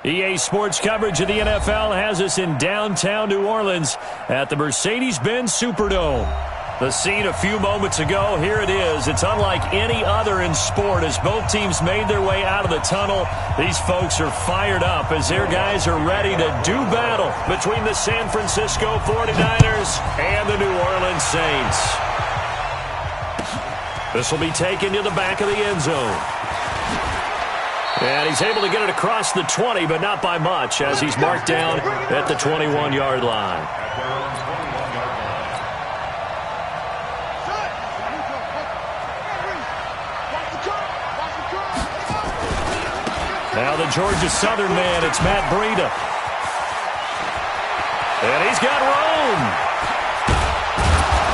EA Sports coverage of the NFL has us in downtown New Orleans at the Mercedes-Benz Superdome. The scene a few moments ago, here it is. It's unlike any other in sport as both teams made their way out of the tunnel. These folks are fired up as their guys are ready to do battle between the San Francisco 49ers and the New Orleans Saints. This will be taken to the back of the end zone. And he's able to get it across the 20, but not by much, as he's marked down at the 21-yard line. Now the Georgia Southern man, it's Matt Breida. And he's got room.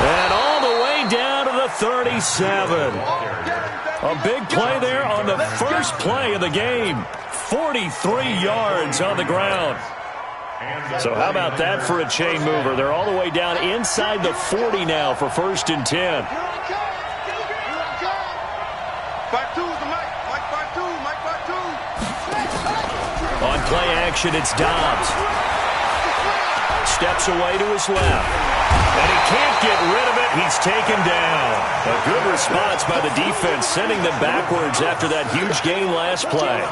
And all the way down to the 37. A big play there on the first play of the game. 43 yards on the ground. So how about that for a chain mover? They're all the way down inside the 40 now for 1st and 10. On play action, it's Dobbs. Steps away to his left. And he can't get rid of it. He's taken down. A good response by the defense, sending them backwards after that huge gain last play.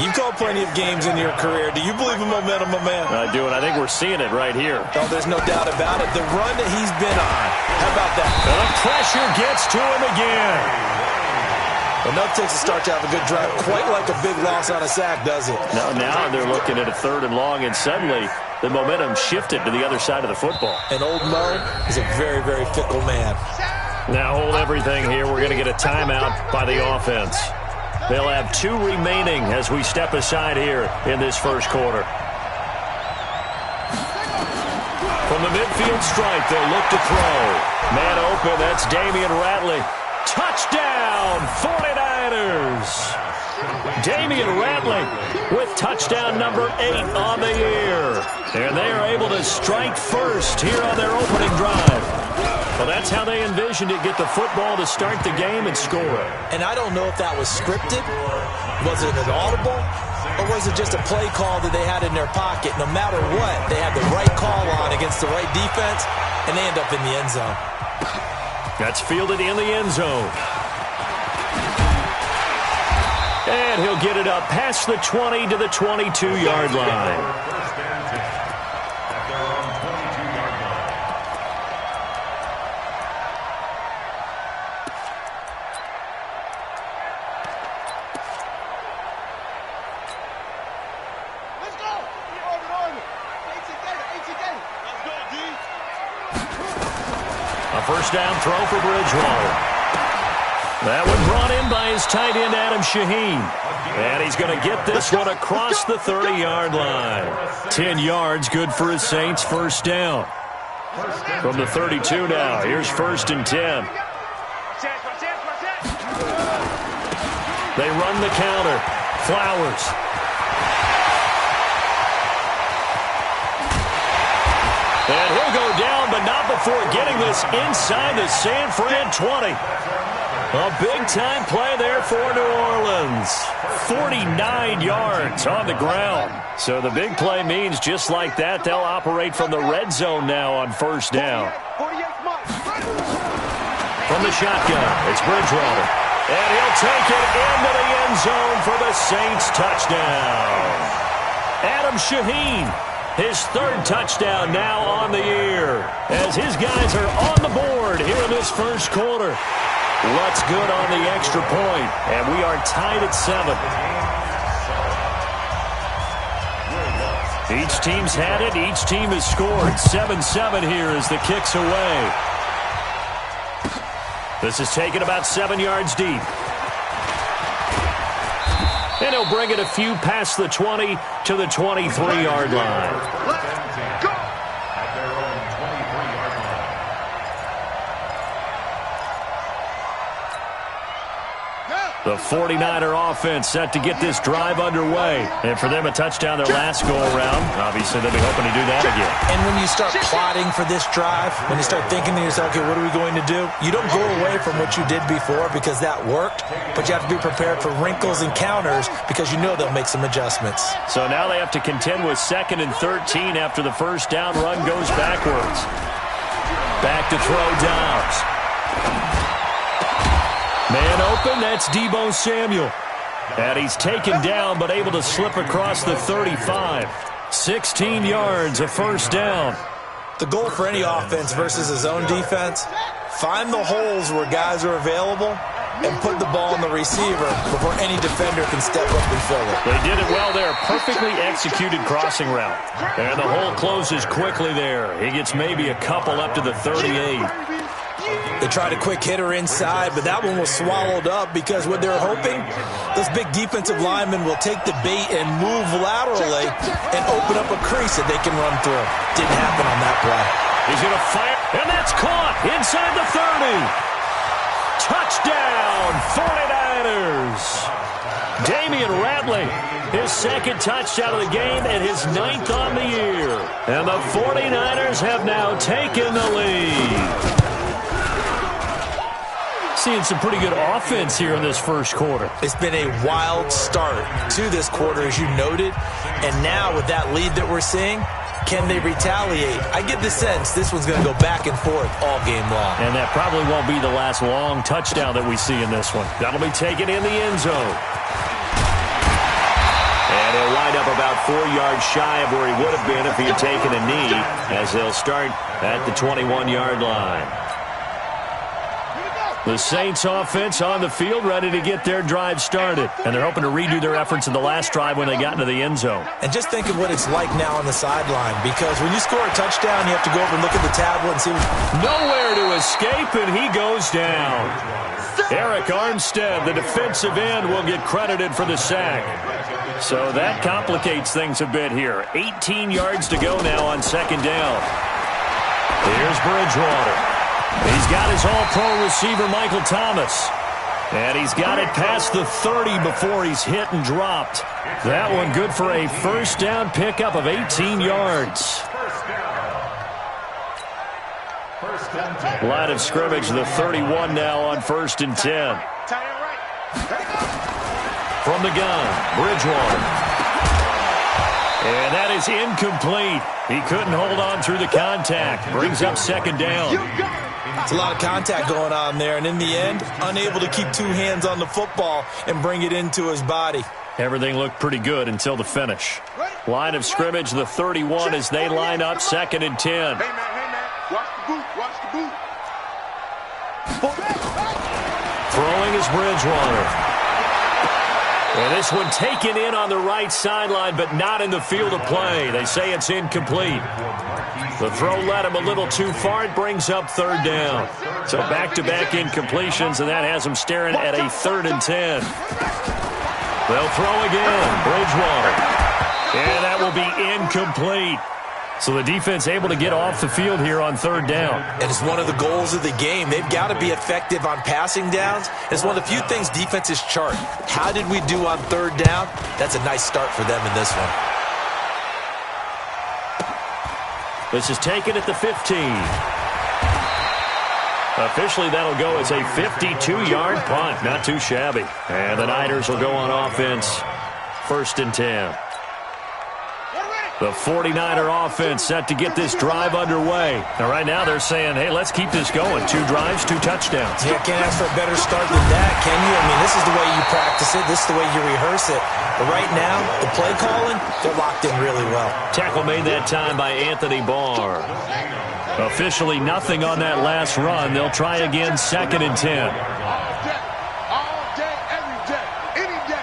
You've called plenty of games in your career. Do you believe in momentum, my man? I do, and I think we're seeing it right here. Oh, there's no doubt about it. The run that he's been on. How about that? And the pressure gets to him again. Enough takes a start to have a good drive. Quite like a big loss on a sack, does it? Now they're looking at a 3rd and long, and suddenly the momentum shifted to the other side of the football. And old Mo is a very, very fickle man. Now hold everything here. We're going to get a timeout by the offense. They'll have 2 remaining as we step aside here in this first quarter. From the midfield stripe, they'll look to throw. Man open, that's Damian Ratley. Touchdown, 49ers! Damian Ratley with touchdown number 8 on the year. And they are able to strike first here on their opening drive. Well, that's how they envisioned it, get the football to start the game and score. And I don't know if that was scripted. Was it an audible? Or was it just a play call that they had in their pocket? No matter what, they had the right call on against the right defense, and they end up in the end zone. That's fielded in the end zone. And he'll get it up past the 20 to the 22-yard line. A first down throw for Bridgewater. That one brought in by his tight end, Adam Shaheen. And he's going to get this one across the 30-yard line. 10 yards, good for his Saints, first down. From the 32 now, here's 1st and 10. They run the counter. Flowers. And he'll go down, but not before getting this inside the San Fran 20. A big-time play there for New Orleans. 49 yards on the ground. So the big play means just like that, they'll operate from the red zone now on first down. From the shotgun, it's Bridgewater. And he'll take it into the end zone for the Saints touchdown. Adam Shaheen, his 3rd touchdown now on the year, as his guys are on the board here in this first quarter. What's good on the extra point, and we are tied at 7. Each team's had it. Each team has scored. 7-7 here as the kick's away. This is taken about 7 yards deep. And he'll bring it a few past the 20 to the 23-yard line. The 49er offense set to get this drive underway. And for them, a touchdown their last go-around. Obviously, they'll be hoping to do that again. And when you start plotting for this drive, when you start thinking to yourself, okay, what are we going to do? You don't go away from what you did before because that worked, but you have to be prepared for wrinkles and counters because you know they'll make some adjustments. So now they have to contend with 2nd and 13 after the first down run goes backwards. Back to throw Dobbs. Man open, that's Deebo Samuel. And he's taken down but able to slip across the 35. 16 yards, a first down. The goal for any offense versus his own defense, find the holes where guys are available and put the ball on the receiver before any defender can step up and fill it. They did it well there. Perfectly executed crossing route. And the hole closes quickly there. He gets maybe a couple up to the 38. They tried a quick hitter inside, but that one was swallowed up because what they're hoping, those big defensive linemen will take the bait and move laterally and open up a crease that they can run through. Didn't happen on that play. He's going to fire, and that's caught inside the 30. Touchdown, 49ers. Damian Ratley, his 2nd touchdown of the game and his 9th on the year. And the 49ers have now taken the lead. Seeing some pretty good offense here in this first quarter. It's been a wild start to this quarter, as you noted. And now with that lead that we're seeing, can they retaliate? I get the sense this one's going to go back and forth all game long. And that probably won't be the last long touchdown that we see in this one. That'll be taken in the end zone. And he'll wind up about 4 yards shy of where he would have been if he had taken a knee, as they'll start at the 21-yard line. The Saints offense on the field, ready to get their drive started. And they're hoping to redo their efforts in the last drive when they got into the end zone. And just think of what it's like now on the sideline, because when you score a touchdown, you have to go over and look at the tablet and see. Nowhere to escape, and he goes down. Eric Armstead, the defensive end, will get credited for the sack. So that complicates things a bit here. 18 yards to go now on 2nd down. Here's Bridgewater. He's got his all-pro receiver, Michael Thomas. And he's got it past the 30 before he's hit and dropped. That one good for a first down pickup of 18 yards. Line of scrimmage, the 31 now on 1st and 10. From the gun, Bridgewater. And that is incomplete. He couldn't hold on through the contact. Brings up 2nd down. It's a lot of contact going on there, and in the end, unable to keep 2 hands on the football and bring it into his body. Everything looked pretty good until the finish. Line of scrimmage, the 31 as they line up 2nd and 10. Hey, man, watch the boot, watch the boot. Throwing is Bridgewater. And this one taken in on the right sideline, but not in the field of play. They say it's incomplete. The throw led him a little too far. It brings up 3rd down. So back-to-back incompletions, and that has him staring at a 3rd and 10. They'll throw again. Bridgewater. And that will be incomplete. So the defense able to get off the field here on 3rd down. And it's one of the goals of the game. They've got to be effective on passing downs. It's one of the few things defenses chart. How did we do on 3rd down? That's a nice start for them in this one. This is taken at the 15. Officially, that'll go as a 52-yard punt. Not too shabby. And the Niners will go on offense. 1st and 10. The 49er offense set to get this drive underway. And right now they're saying, hey, let's keep this going. 2 drives, 2 touchdowns. Yeah, can't ask for a better start than that, can you? I mean, this is the way you practice it. This is the way you rehearse it. But right now, the play calling, they're locked in really well. Tackle made that time by Anthony Barr. Officially nothing on that last run. They'll try again 2nd and 10. All day, every day, any day.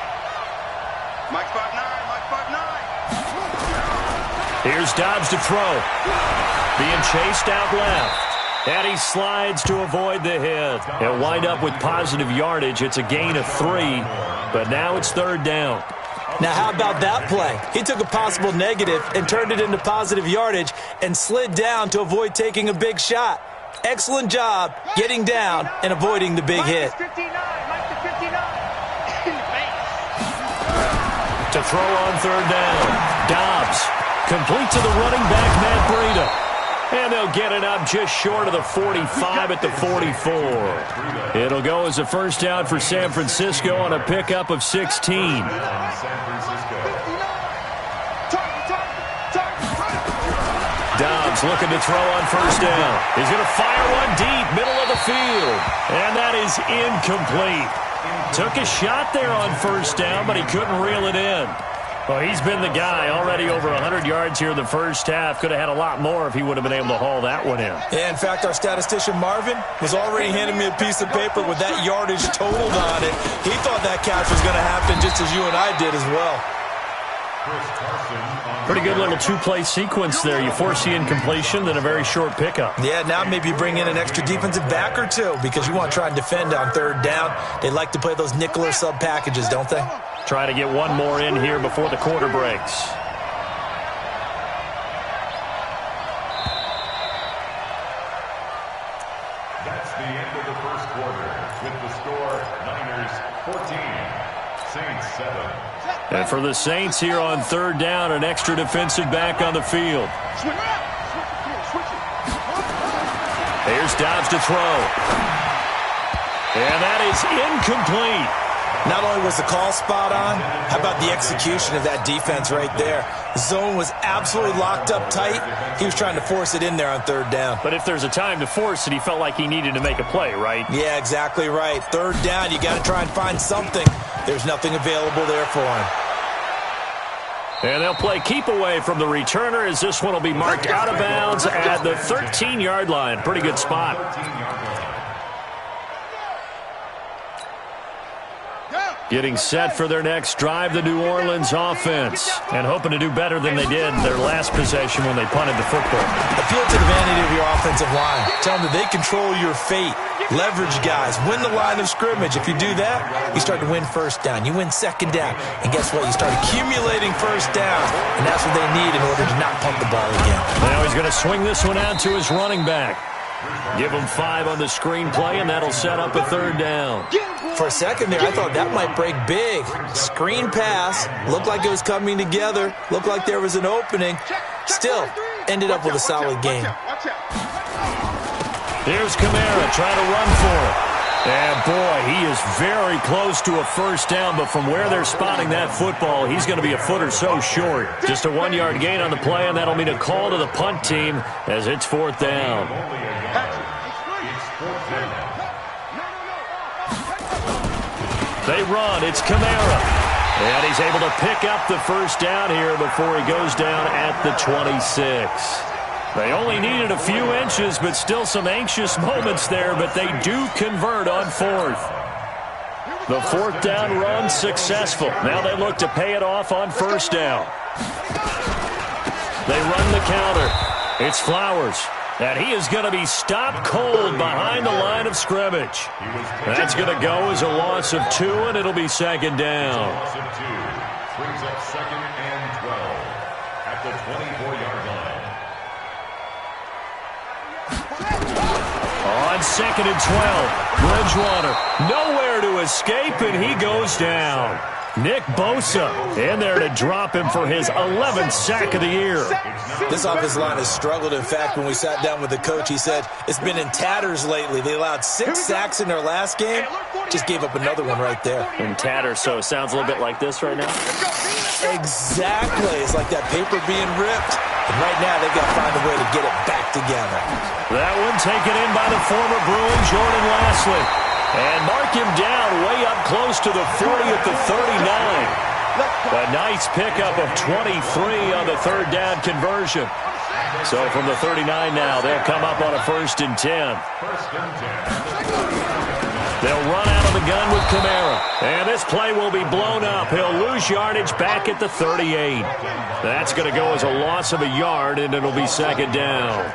Mike 5'9", Mike 5'9". Here's Dobbs to throw. Being chased out left. And he slides to avoid the hit. He'll wind up with positive yardage. It's a gain of 3, but now it's 3rd down. Now, how about that play? He took a possible negative and turned it into positive yardage and slid down to avoid taking a big shot. Excellent job getting down and avoiding the big hit. to throw on third down. Dobbs, complete to the running back, Matt Breida. And they'll get it up just short of the 45 at the 44. It'll go as a first down for San Francisco on a pickup of 16. Dobbs looking to throw on first down. He's going to fire one deep, middle of the field. And that is incomplete. Took a shot there on first down, but he couldn't reel it in. Well, he's been the guy, already over 100 yards here in the first half. Could have had a lot more if he would have been able to haul that one in. Yeah, in fact, our statistician Marvin was already handing me a piece of paper with that yardage totaled on it. He thought that catch was going to happen just as you and I did as well. Pretty good little two-play sequence there. You force the incompletion, then a very short pickup. Yeah, now maybe you bring in an extra defensive back or two because you want to try and defend on third down. They like to play those nickel or sub packages, don't they? Try to get one more in here before the quarter breaks. That's the end of the first quarter with the score Niners 14, Saints 7. And for the Saints here on third down, an extra defensive back on the field. Here's Dobbs to throw. And that is incomplete. Not only was the call spot on, how about the execution of that defense right there? The zone was absolutely locked up tight. He was trying to force it in there on third down. But if there's a time to force it, he felt like he needed to make a play, right? Yeah, exactly right. Third down, you got to try and find something. There's nothing available there for him. And they'll play keep away from the returner as this one will be marked out of bounds at the 13-yard line. Pretty good spot. Getting set for their next drive, the New Orleans offense. And hoping to do better than they did in their last possession when they punted the football. Appeal to the vanity of your offensive line. Tell them that they control your fate. Leverage guys. Win the line of scrimmage. If you do that, you start to win first down. You win second down. And guess what? You start accumulating first downs. And that's what they need in order to not pump the ball again. Now he's going to swing this one out to his running back. Give him 5 on the screenplay, and that'll set up a third down. For a second there, I thought that might break big. Screen pass. Looked like it was coming together. Looked like there was an opening. Still, ended up with a solid game. Here's Kamara trying to run for it. And, boy, he is very close to a first down, but from where they're spotting that football, he's going to be a foot or so short. Just a 1-yard gain on the play, and that'll mean a call to the punt team as it's fourth down. They run. It's Kamara. And he's able to pick up the first down here before he goes down at the 26. They only needed a few inches, but still some anxious moments there, but they do convert on fourth. The fourth down run successful. Now they look to pay it off on first down. They run the counter. It's Flowers. And he is going to be stopped cold behind the line of scrimmage. That's going to go as a loss of 2, and it'll be second down. Loss of 2 brings up second and 12 at the 24-yard line. On second and 12, Bridgewater nowhere to escape, and he goes down. Nick Bosa in there to drop him for his 11th sack of the year. This offensive line has struggled. In fact, when we sat down with the coach, he said it's been in tatters lately. They allowed 6 sacks in their last game. Just gave up another one right there. In tatters, so it sounds a little bit like this right now? Exactly. It's like that paper being ripped. And right now, they've got to find a way to get it back together. That one taken in by the former Bruin, Jordan Lasley. And mark him down way up close to the 40 at the 39. A nice pickup of 23 on the third down conversion. So from the 39 now, they'll come up on a 1st and 10. They'll run out of the gun with Kamara. And this play will be blown up. He'll lose yardage back at the 38. That's going to go as a loss of a yard, and it'll be second down.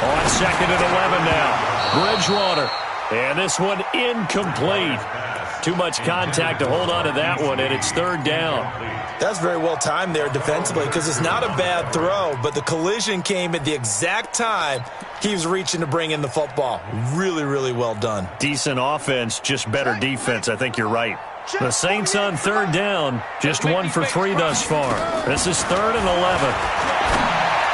On second and 11 now. Bridgewater. And this one incomplete. Too much contact to hold on to that one, and it's third down. That's very well timed there defensively because it's not a bad throw, but the collision came at the exact time he was reaching to bring in the football. Really, really well done. Decent offense, just better defense. I think you're right. The Saints on third down, just 1 for 3 thus far. This is 3rd and 11.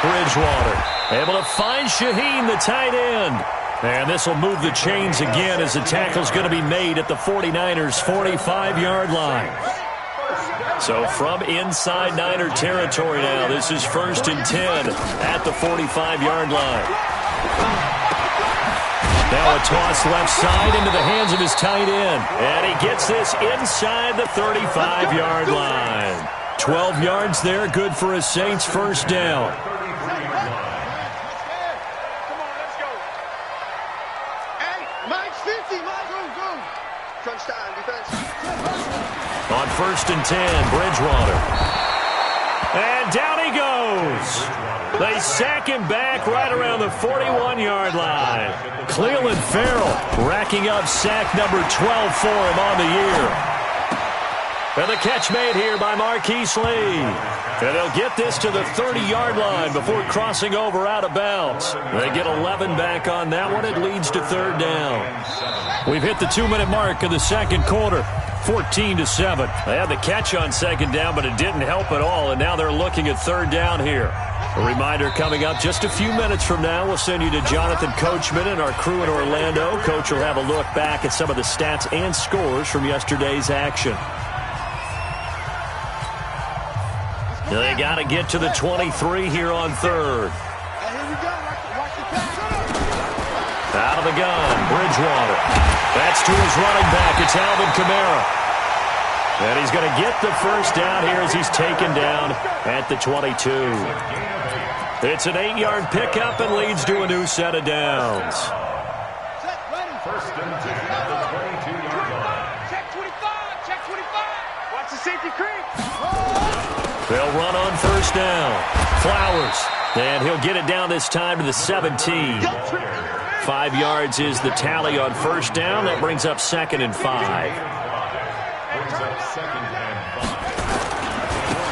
Bridgewater able to find Shaheen, the tight end. And this will move the chains again as the tackle's going to be made at the 49ers' 45-yard line. So from inside Niner territory now, this is 1st and 10 at the 45-yard line. Now a toss left side into the hands of his tight end. And he gets this inside the 35-yard line. 12 yards there, good for a Saints first down. On 1st and 10, Bridgewater. And down he goes. They sack him back right around the 41-yard line. Cleveland Farrell racking up sack number 12 for him on the year. And the catch made here by Marquise Lee. And they'll get this to the 30-yard line before crossing over out of bounds. They get 11 back on that one. It leads to 3rd down. We've hit the 2-minute mark of the second quarter. 14-7. They had the catch on 2nd down, but it didn't help at all, and now they're looking at 3rd down here. A reminder coming up just a few minutes from now, we'll send you to Jonathan Coachman and our crew in Orlando. Coach will have a look back at some of the stats and scores from yesterday's action. They got to get to the 23 here on 3rd. Out of the gun, Bridgewater. That's to his running back. It's Alvin Kamara. And he's going to get the first down here as he's taken down at the 22. It's an 8-yard pickup and leads to a new set of downs. 1st and 10 at the 22-yard line. Check 25. Check 25. Watch the safety creep. They'll run on 1st down. Flowers. And he'll get it down this time to the 17. 5 yards is the tally on 1st down. That brings up 2nd and 5.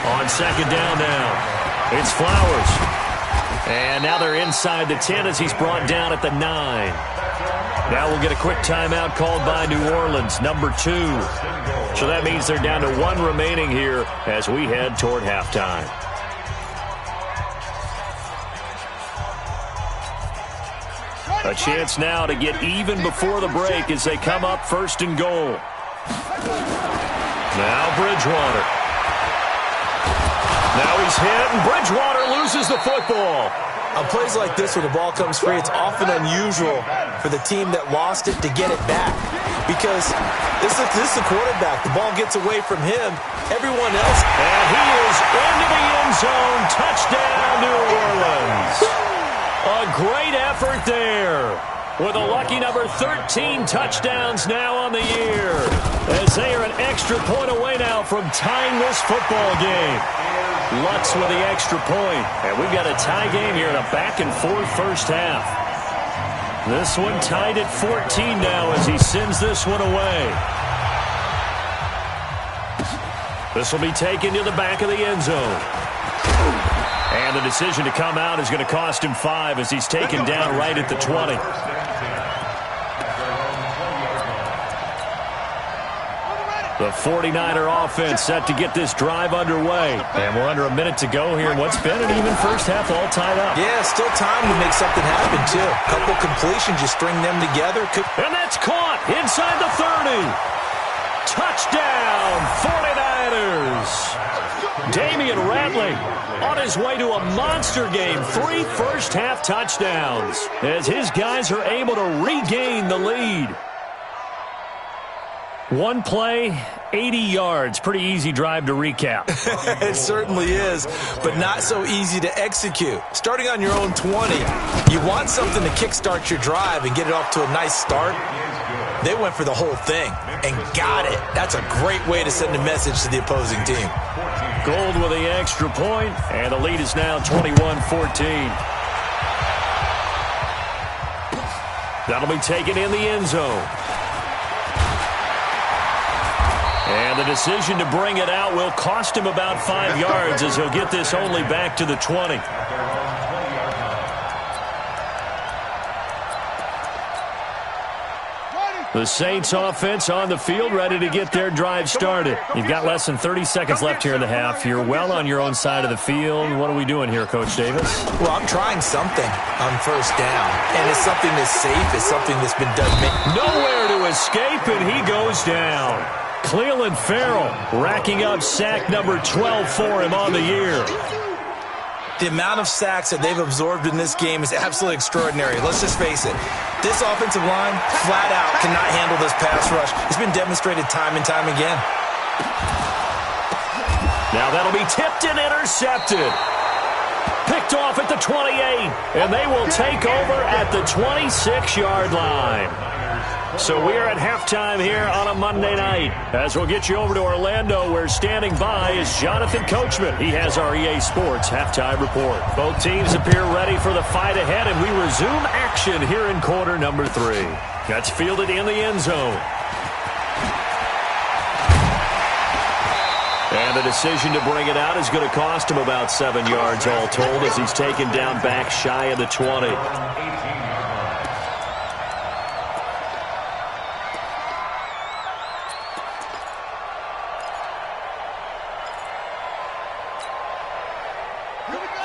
On 2nd down now, it's Flowers. And now they're inside the 10 as he's brought down at the 9. Now we'll get a quick timeout called by New Orleans, number 2. So that means they're down to 1 remaining here as we head toward halftime. A chance now to get even before the break as they come up 1st and goal. Now Bridgewater. Now he's hit, and Bridgewater loses the football. On plays like this, when the ball comes free, it's often unusual for the team that lost it to get it back. Because this is the quarterback. The ball gets away from him. Everyone else. And he is into the end zone. Touchdown, New Orleans. A great effort there. With a lucky number 13 touchdowns now on the year. As they are an extra point away now from tying this football game. Lutz with the extra point. And we've got a tie game here in a back-and-forth first half. This one tied at 14 now as he sends this one away. This will be taken to the back of the end zone. And the decision to come out is going to cost him 5 as he's taken down right at the 20. The 49er offense set to get this drive underway. And we're under a minute to go here in what's been an even first half, all tied up. Yeah, still time to make something happen, too. A couple completions, you string them together. And that's caught inside the 30. Touchdown, 49ers. Damian Ratley on his way to a monster game. 3 first-half touchdowns as his guys are able to regain the lead. One play, 80 yards. Pretty easy drive to recap. It certainly is, but not so easy to execute. Starting on your own 20, you want something to kickstart your drive and get it off to a nice start. They went for the whole thing and got it. That's a great way to send a message to the opposing team. Gold with the extra point, and the lead is now 21-14. That'll be taken in the end zone. And the decision to bring it out will cost him about 5 yards as he'll get this only back to the 20. The Saints offense on the field, ready to get their drive started. You've got less than 30 seconds left here in the half. You're well on your own side of the field. What are we doing here, Coach Davis? Well, I'm trying something on first down, and it's something that's safe. It's something that's been done. Nowhere to escape, and he goes down. Cleveland Farrell racking up sack number 12 for him on the year. The amount of sacks that they've absorbed in this game is absolutely extraordinary. Let's just face it. This offensive line, flat out, cannot handle this pass rush. It's been demonstrated time and time again. Now that'll be tipped and intercepted. Picked off at the 28, and they will take over at the 26-yard line. So we are at halftime here on a Monday night. As we'll get you over to Orlando, where standing by is Jonathan Coachman. He has our EA Sports halftime report. Both teams appear ready for the fight ahead, and we resume action here in quarter number 3. That's fielded in the end zone. And the decision to bring it out is going to cost him about 7 yards all told, as he's taken down back shy of the 20.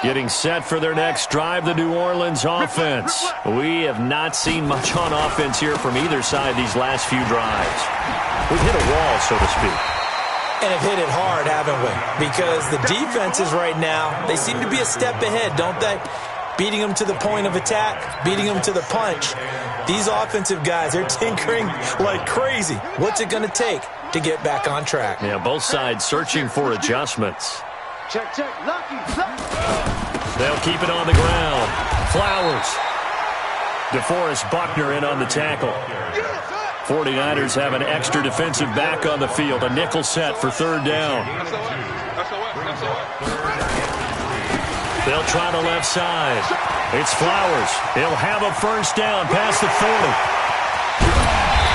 Getting set for their next drive, the New Orleans offense. We have not seen much on offense here from either side these last few drives. We've hit a wall, so to speak. And have hit it hard, haven't we? Because the defenses right now, they seem to be a step ahead, don't they? Beating them to the point of attack, beating them to the punch. These offensive guys, they're tinkering like crazy. What's it going to take to get back on track? Yeah, both sides searching for adjustments. Check, check. Lucky. They'll keep it on the ground. Flowers. DeForest Buckner in on the tackle. 49ers have an extra defensive back on the field. A nickel set for third down. They'll try the left side. It's Flowers. He'll have a first down past the 40.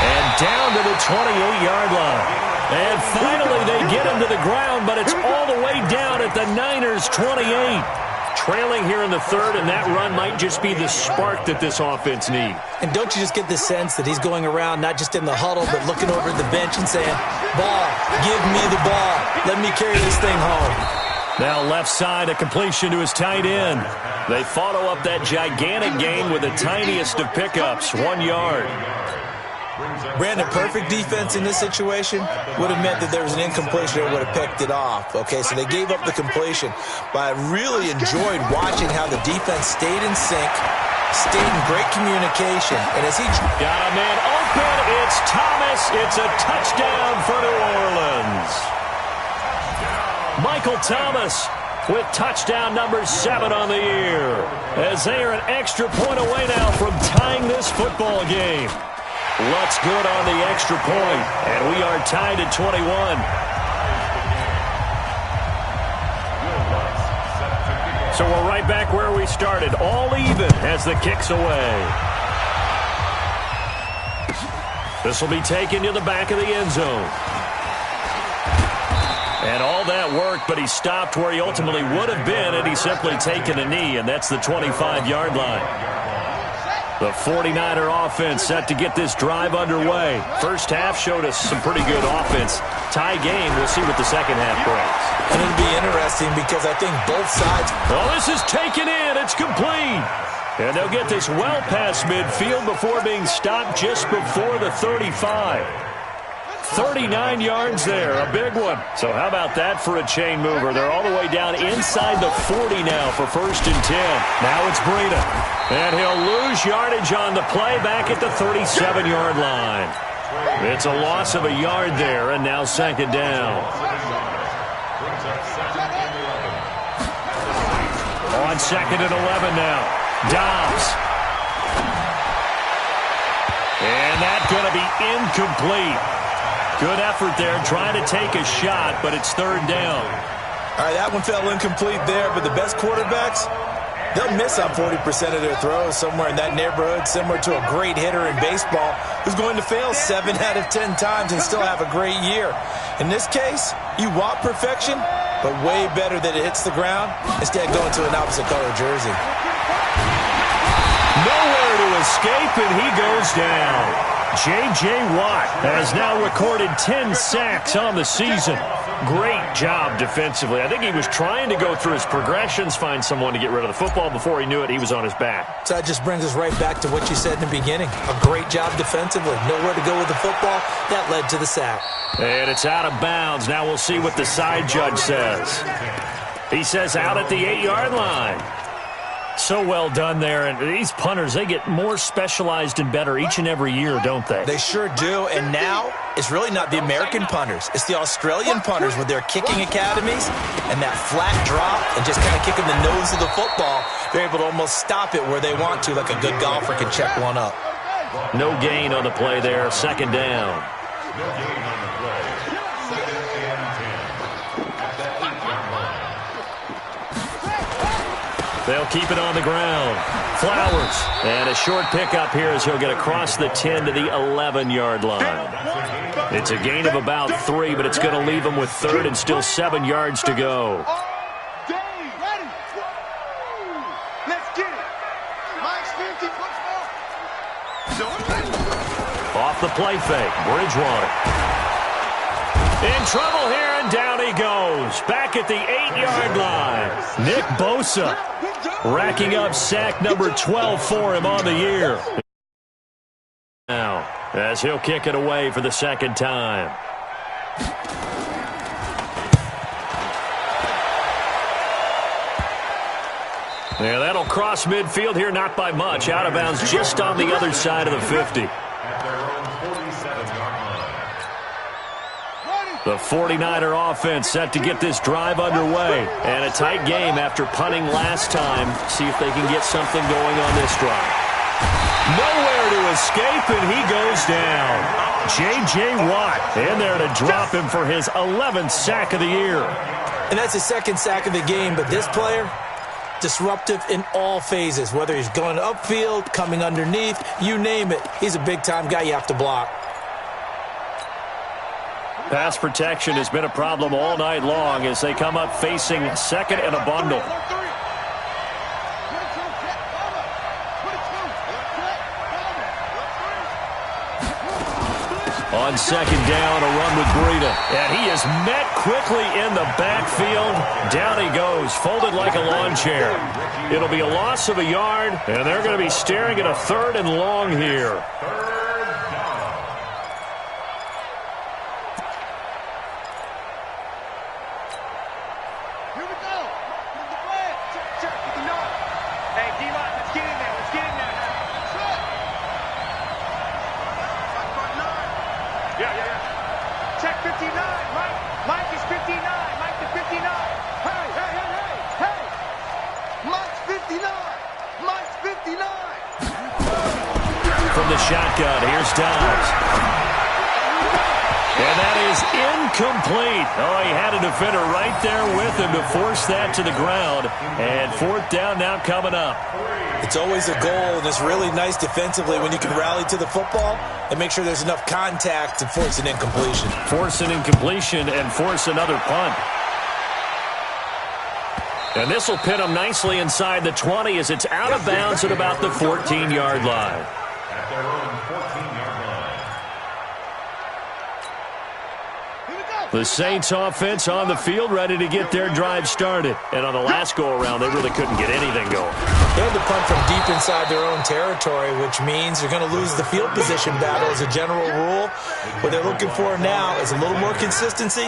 And down to the 28-yard line. And finally they get him to the ground, but it's all the way down at the Niners' 28. Trailing here in the third, and that run might just be the spark that this offense needs. And don't you just get the sense that he's going around, not just in the huddle, but looking over at the bench and saying, ball, give me the ball. Let me carry this thing home. Now left side, a completion to his tight end. They follow up that gigantic gain with the tiniest of pickups, 1 yard. Brandon, perfect defense in this situation would have meant that there was an incompletion and would have picked it off. Okay, so they gave up the completion. But I really enjoyed watching how the defense stayed in sync, stayed in great communication. And as he got a man open, it's Thomas. It's a touchdown for New Orleans. Michael Thomas with touchdown number 7 on the year, as they are an extra point away now from tying this football game. Looks good on the extra point, and we are tied at 21. So we're right back where we started, all even as the kick's away. This will be taken to the back of the end zone. And all that worked, but he stopped where he ultimately would have been had he simply taken a knee, and that's the 25-yard line. The 49er offense set to get this drive underway. First half showed us some pretty good offense. Tie game, we'll see what the second half brings. And it'll be interesting because I think both sides... Well, this is taken in. It's complete. And they'll get this well past midfield before being stopped just before the 35. 39 yards there, a big one. So how about that for a chain mover? They're all the way down inside the 40 now for 1st and 10. Now it's Breida. And he'll lose yardage on the play back at the 37-yard line. It's a loss of a yard there, and now 2nd down. On 2nd and 11 now. Dobbs. And that's going to be incomplete. Good effort there, trying to take a shot, but it's 3rd down. All right, that one fell incomplete there, but the best quarterbacks, they'll miss on 40% of their throws, somewhere in that neighborhood, similar to a great hitter in baseball who's going to fail 7 out of 10 times and still have a great year. In this case, you want perfection, but way better that it hits the ground instead of going to an opposite color jersey. Nowhere to escape, and he goes down. J.J. Watt has now recorded 10 sacks on the season. Great job defensively. I think he was trying to go through his progressions, find someone to get rid of the football. Before he knew it, he was on his back. So that just brings us right back to what you said in the beginning. A great job defensively. Nowhere to go with the football. That led to the sack. And it's out of bounds. Now we'll see what the side judge says. He says out at the 8-yard line. So well done there. And these punters, they get more specialized and better each and every year, don't they? They sure do. And now it's really not the American punters. It's the Australian punters with their kicking academies and that flat drop and just kind of kicking the nose of the football. They're able to almost stop it where they want to, like a good golfer can check one up. No gain on the play there. Second down. No gain on the play. 2nd and 10. At the 8-yard line. They'll keep it on the ground. Flowers. And a short pickup here as he'll get across the 10 to the 11-yard line. It's a gain of about 3, but it's going to leave him with 3rd and still 7 yards to go. Off the play fake. Bridgewater. In trouble here, and down he goes. Back at the 8-yard line. Nick Bosa racking up sack number 12 for him on the year. Now, as he'll kick it away for the second time. Yeah, that'll cross midfield here, not by much. Out of bounds just on the other side of the 50. The 49er offense set to get this drive underway. And a tight game after punting last time. See if they can get something going on this drive. Nowhere to escape, and he goes down. J.J. Watt in there to drop him for his 11th sack of the year. And that's his 2nd sack of the game, but this player, disruptive in all phases. Whether he's going upfield, coming underneath, you name it. He's a big-time guy you have to block. Pass protection has been a problem all night long as they come up facing 2nd and a bundle. On 2nd down, a run with Breida. And he is met quickly in the backfield. Down he goes, folded like a lawn chair. It'll be a loss of a yard, and they're going to be staring at a 3rd and long here. From the shotgun, here's Dobbs. And that is incomplete. Oh, he had a defender right there with him to force that to the ground. And 4th down now coming up. It's always a goal, and it's really nice defensively when you can rally to the football and make sure there's enough contact to force an incompletion. Force an incompletion and force another punt. And this will pin him nicely inside the 20 as it's out of bounds at about the 14-yard line. At their own 14-yard line. The Saints offense on the field ready to get their drive started. And on the last go-around, they really couldn't get anything going. They had to punt from deep inside their own territory, which means they're going to lose the field position battle as a general rule. What they're looking for now is a little more consistency,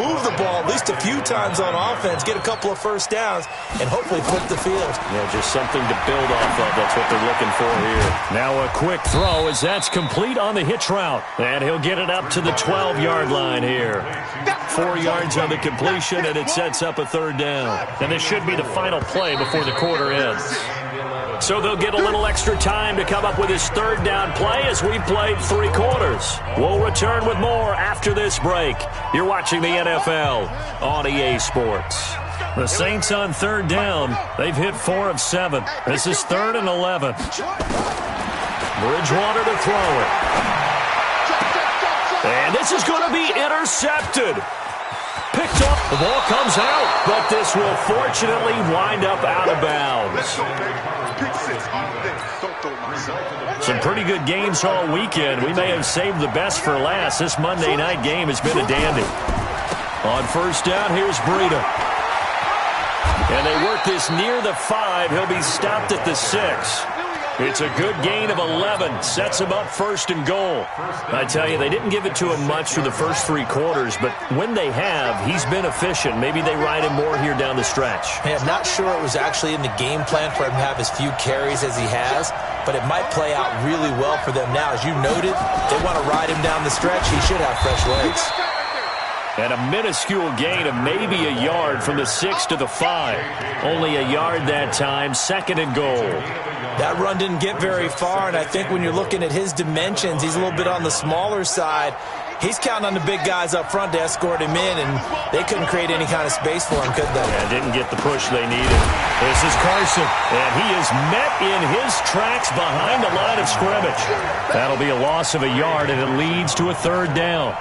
move the ball at least a few times on offense, get a couple of first downs, and hopefully flip the field. Yeah, just something to build off of. That's what they're looking for here. Now a quick throw as that's complete on the hitch route. And he'll get it up to the 12-yard line here. 4 yards on the completion, and it sets up a 3rd down. And this should be the final play before the quarter ends. So they'll get a little extra time to come up with his 3rd down play as we played 3 quarters. We'll return with more after this break. You're watching the NFL on EA Sports. The Saints on 3rd down. They've hit 4 of 7. This is 3rd and 11. Bridgewater to throw it. And this is going to be intercepted. Picked up The ball comes out, but this will fortunately wind up out of bounds. Let's go, baby. Pick 6 all day. Don't throw myself. Some pretty good games all weekend. We may have saved the best for last. This Monday night game has been a dandy. On first down, here's Breida. And they work this near the 5. He'll be stopped at the 6. It's a good gain of 11. Sets him up first and goal. I tell you, they didn't give it to him much through the first 3 quarters, but when they have, he's been efficient. Maybe they ride him more here down the stretch. Hey, I'm not sure it was actually in the game plan for him to have as few carries as he has, but it might play out really well for them now. As you noted, they want to ride him down the stretch. He should have fresh legs. And a minuscule gain of maybe a yard from the 6 to the 5. Only a yard that time, second and goal. That run didn't get very far, and I think when you're looking at his dimensions, he's a little bit on the smaller side. He's counting on the big guys up front to escort him in, and they couldn't create any kind of space for him, could they? Yeah, didn't get the push they needed. This is Carson, and he is met in his tracks behind the line of scrimmage. That'll be a loss of a yard, and it leads to a third down.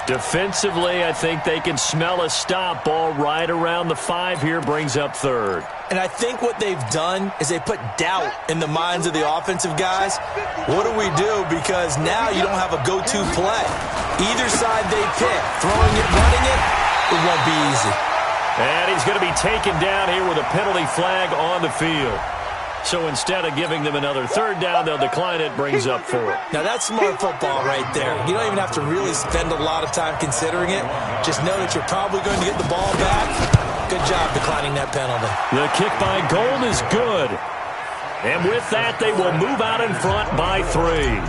Defensively, I think they can smell a stop. Ball right around the 5 here, brings up third. And I think what they've done is they put doubt in the minds of the offensive guys. What do we do? Because now you don't have a go-to play. Either side they pick, throwing it, running it, it won't be easy. And he's going to be taken down here with a penalty flag on the field. So instead of giving them another third down, they'll decline it, brings up 4. Now that's smart football right there. You don't even have to really spend a lot of time considering it. Just know that you're probably going to get the ball back. Good job declining that penalty. The kick by Gold is good. And with that, they will move out in front by 3.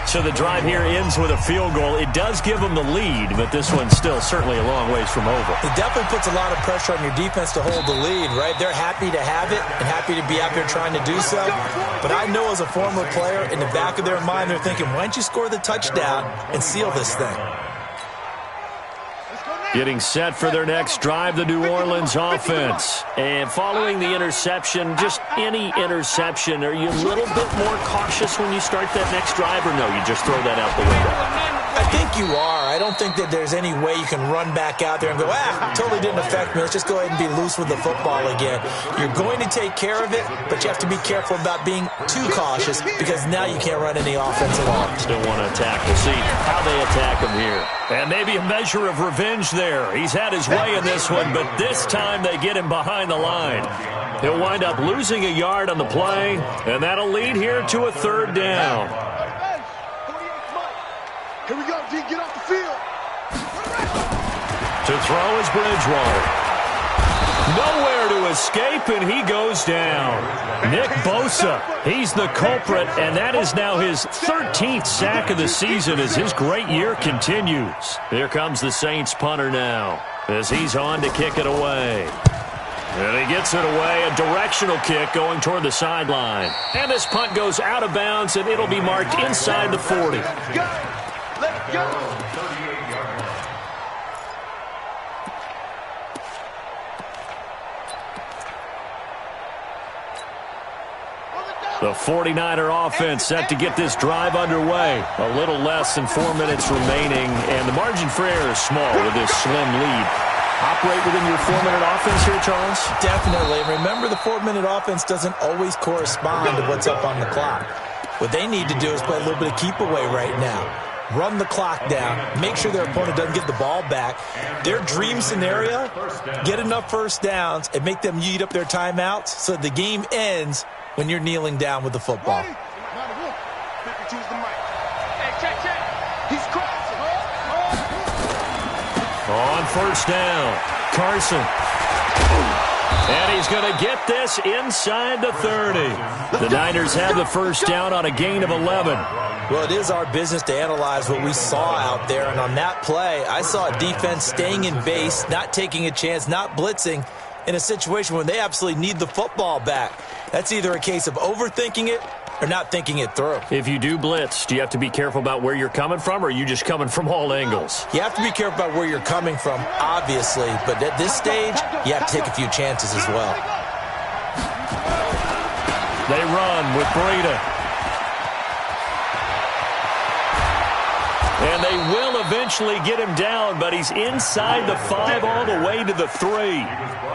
So the drive here ends with a field goal. It does give them the lead, but this one's still certainly a long ways from over. It definitely puts a lot of pressure on your defense to hold the lead, right? They're happy to have it and happy to be out there trying to do so. But I know as a former player, in the back of their mind, they're thinking, why don't you score the touchdown and seal this thing? Getting set for their next drive, the New Orleans offense. And following the interception, just any interception, are you a little bit more cautious when you start that next drive, or no, you just throw that out the window? I think you are. I don't think that there's any way you can run back out there and go, totally didn't affect me. Let's just go ahead and be loose with the football again. You're going to take care of it, but you have to be careful about being too cautious because now you can't run any offense at all. Still want to attack. We'll see how they attack him here. And maybe a measure of revenge there. He's had his way in this one, but this time they get him behind the line. He'll wind up losing a yard on the play, and that'll lead here to a third down. Here we go, D. Get off the field. To throw is Bridgewater. Nowhere to escape, and he goes down. Nick Bosa, he's the culprit, and that is now his 13th sack of the season as his great year continues. Here comes the Saints punter now as he's on to kick it away. And he gets it away, a directional kick going toward the sideline. And this punt goes out of bounds, and it'll be marked inside the 40. Let's go. The 49er offense set to get this drive underway. A little less than 4 minutes remaining, and the margin for error is small with this slim lead. Operate within your 4-minute offense here, Charles? Definitely. Remember, the 4-minute offense doesn't always correspond to what's up on the clock. What they need to do is play a little bit of keep away right now. Run the clock down, make sure their opponent doesn't get the ball back. Their dream scenario, get enough first downs and make them eat up their timeouts so the game ends when you're kneeling down with the football. On first down, Carson. And he's going to get this inside the 30. The Niners have the first down on a gain of 11. Well, it is our business to analyze what we saw out there. And on that play, I saw a defense staying in base, not taking a chance, not blitzing in a situation when they absolutely need the football back. That's either a case of overthinking it or not thinking it through. If you do blitz, do you have to be careful about where you're coming from, or are you just coming from all angles? You have to be careful about where you're coming from, obviously. But at this stage, you have to take a few chances as well. They run with Breida. And they will eventually get him down, but he's inside the 5 all the way to the 3.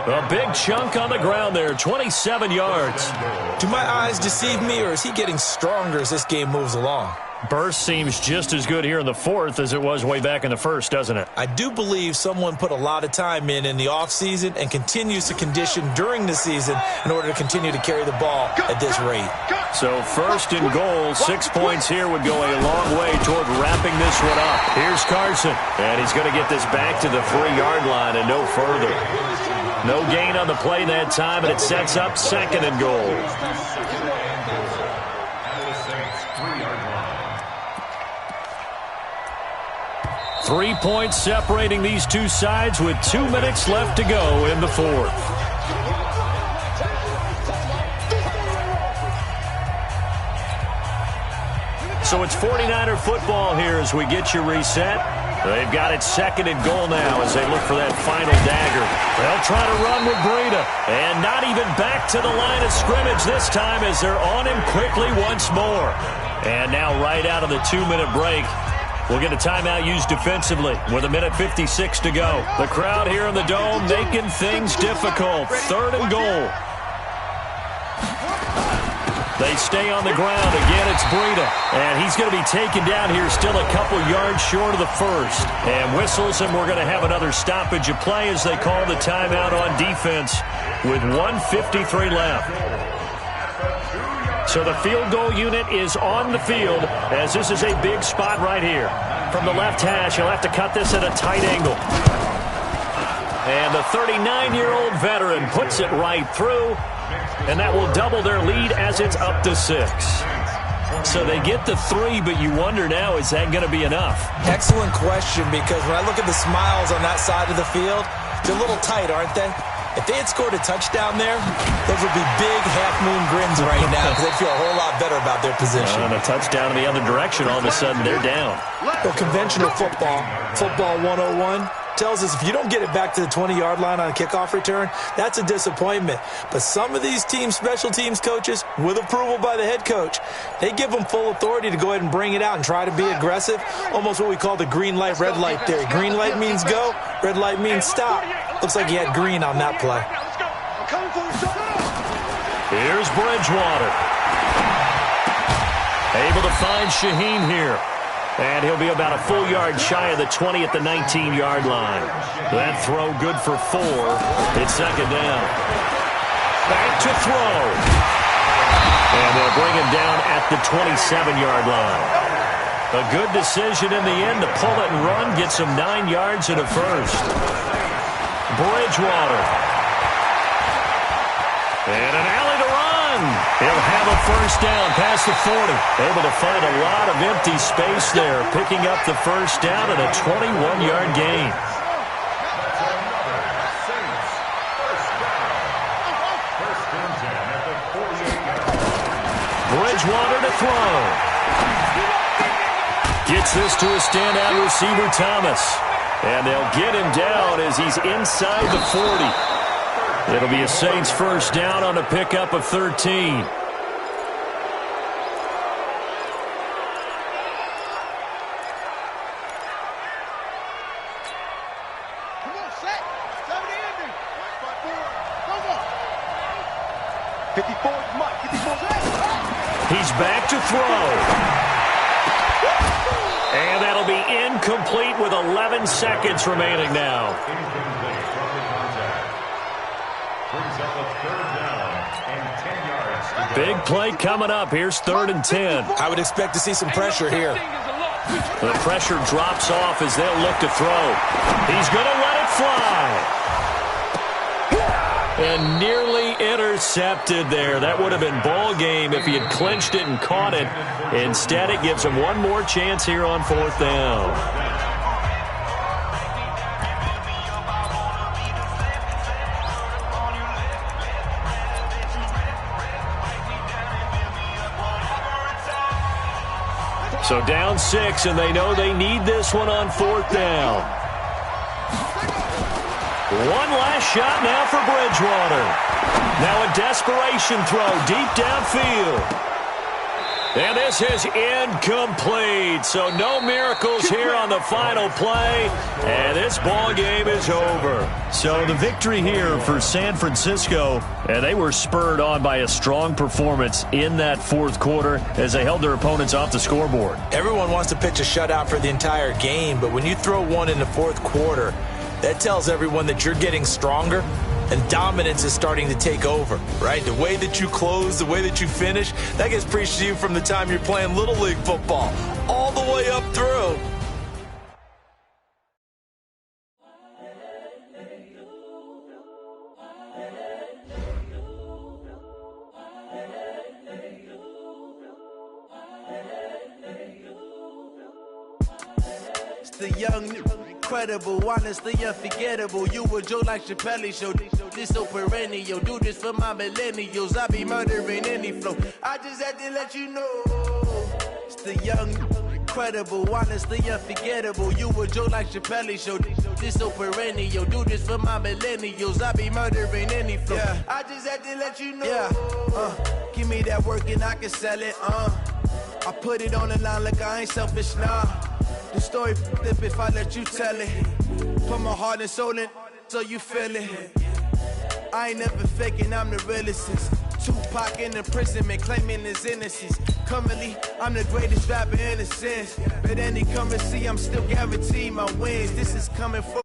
A big chunk on the ground there, 27 yards. Do my eyes deceive me, or is he getting stronger as this game moves along? Burst seems just as good here in the 4th as it was way back in the 1st, doesn't it? I do believe someone put a lot of time in the offseason and continues to condition during the season in order to continue to carry the ball at this rate. So 1st and goal, 6 points here would go a long way toward wrapping this one up. Here's Carson, and he's going to get this back to the 3-yard line and no further. No gain on the play that time, and it sets up 2nd and goal. 3 points separating these two sides with 2 minutes left to go in the 4th. So it's 49er football here as we get you reset. They've got it 2nd and goal now as they look for that final dagger. They'll try to run with Breida. And not even back to the line of scrimmage this time as they're on him quickly once more. And now right out of the 2-minute break, we'll get a timeout used defensively with 1:56 to go. The crowd here in the Dome making things difficult. 3rd and goal. They stay on the ground. Again, it's Breida. And he's going to be taken down here still a couple yards short of the 1st. And whistles, and we're going to have another stoppage of play as they call the timeout on defense with 1:53 left. So the field goal unit is on the field as this is a big spot right here. From the left hash, he'll have to cut this at a tight angle. And the 39-year-old veteran puts it right through. And that will double their lead as it's up to 6. So they get the 3, but you wonder now, is that going to be enough? Excellent question, because when I look at the smiles on that side of the field, they're a little tight, aren't they? If they had scored a touchdown there, those would be big half-moon grins right now because they'd feel a whole lot better about their position. And a touchdown in the other direction, all of a sudden they're down. Well, conventional football 101, tells us if you don't get it back to the 20-yard line on a kickoff return, that's a disappointment. But some of these teams, special teams coaches, with approval by the head coach, they give them full authority to go ahead and bring it out and try to be aggressive, almost what we call the green light, red light theory. Green light means go, red light means stop. Looks like he had green on that play. Here's Bridgewater. Able to find Shaheen here. And he'll be about a full yard shy of the 20 at the 19-yard line. That throw good for 4. It's 2nd down. Back to throw. And they'll bring him down at the 27-yard line. A good decision in the end to pull it and run. Gets him 9 yards and a first. Bridgewater. And an alley to run. He'll have a first down past the 40. Able to find a lot of empty space there, picking up the first down and a 21-yard gain. Bridgewater to throw. Gets this to a standout receiver, Thomas. And they'll get him down as he's inside the 40. It'll be a Saints first down on a pickup of 13. He's back to throw. And that'll be incomplete with 11 seconds remaining now. Big play coming up. Here's 3rd and 10. I would expect to see some pressure here. The pressure drops off as they'll look to throw. He's going to let it fly. And nearly intercepted there. That would have been ball game if he had clinched it and caught it. Instead, it gives him one more chance here on 4th down. So down 6, and they know they need this one on 4th down. One last shot now for Bridgewater. Now a desperation throw deep downfield. And this is incomplete. So no miracles here on the final play. And this ball game is over. So the victory here for San Francisco. And they were spurred on by a strong performance in that fourth quarter as they held their opponents off the scoreboard. Everyone wants to pitch a shutout for the entire game, but when you throw one in the fourth quarter, that tells everyone that you're getting stronger and dominance is starting to take over, right? The way that you close, the way that you finish, that gets preached to you from the time you're playing Little League football all the way up through. It's the young, incredible, honestly unforgettable. You a Joe like Chappelle show. This so perennial. Do this for my millennials. I be murdering any flow. I just had to let you know. It's the young, incredible, honestly unforgettable. You a Joe like Chappelle show. This so perennial. Do this for my millennials. I be murdering any flow. Yeah. I just had to let you know. Yeah. Give me that work and I can sell it. I put it on the line like I ain't selfish, nah. The story flip if I let you tell it. Put my heart and soul in so you feel it. I ain't never faking, I'm the realest. Tupac in imprisonment, claiming his innocence. Currently, I'm the greatest rapper in a sense. But any currency, I'm still guaranteed my wins. This is coming from